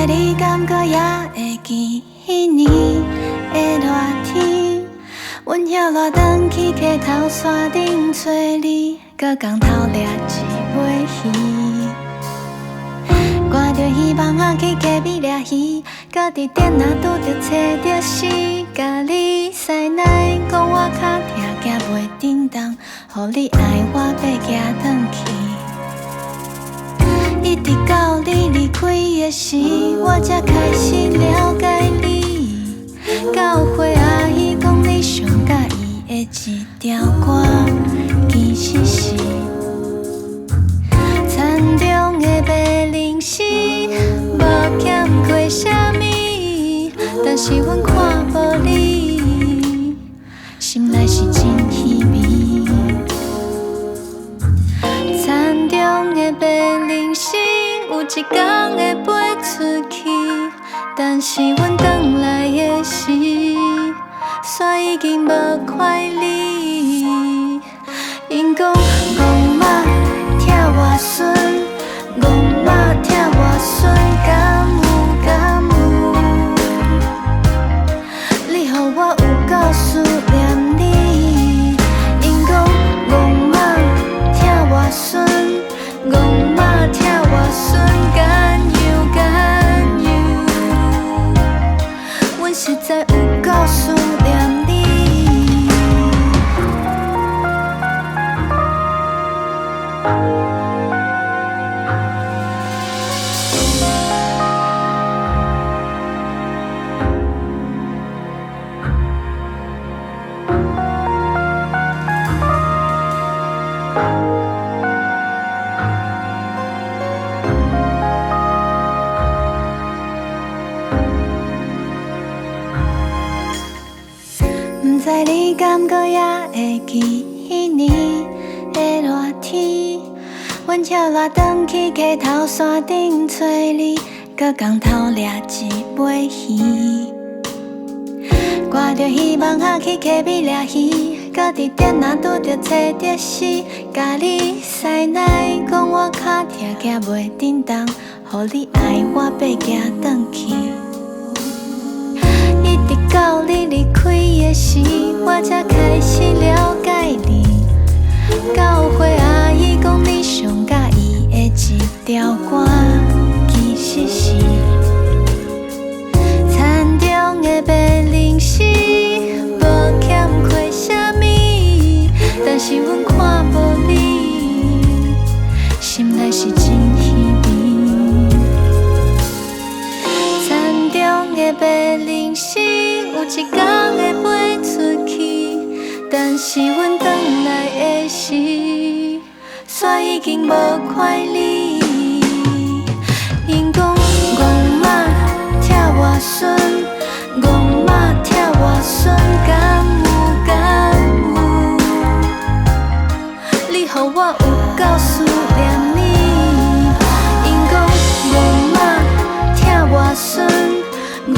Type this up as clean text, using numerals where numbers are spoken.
知你敢搁也会记迄年的热天，阮歇落返去溪头山顶找你，搁工头掠一尾鱼。赶着希望仔去溪边掠鱼，搁伫店仔拄着找着死，甲你塞奶讲我脚痛，行袂振动，予你爱我爬行转去。一直到你离开的时，我才开始了解你。到岁阿姨讲你上喜意的一条歌，其实是田中的白灵诗，无欠过啥物，但是阮看无你，心内是真稀微。田中的白灵诗，有一天会飞出去，但是阮返来的时，山已经无快你。因讲戆马疼外孙，戆马疼外孙，敢有敢有？你予我有够思念你。因讲戆马疼外孙，戆马疼外孙，敢有敢有？阮实在有够思念你。不知你敢搁也会记迄年的热天，阮歇落返去溪头山顶找你，搁工头掠一尾鱼。赶着希望仔去溪边掠鱼，搁伫店仔拄着找着死，甲你塞奶讲我脚痛，行袂振动，予你爱我爬行转去。一直到你离开的时，我才开始了解你。到岁阿姨讲你上喜意的一条歌，其实是田中的白灵诗，无欠过啥物，但是阮看无你，心内是真稀微。田中的白灵诗，有一天会飞出去，但是阮返来的时，山已经无快你。因讲戆马疼外孙，戆马疼外孙，敢有敢有？你予我有够思念你。因讲戆马疼外孙，戆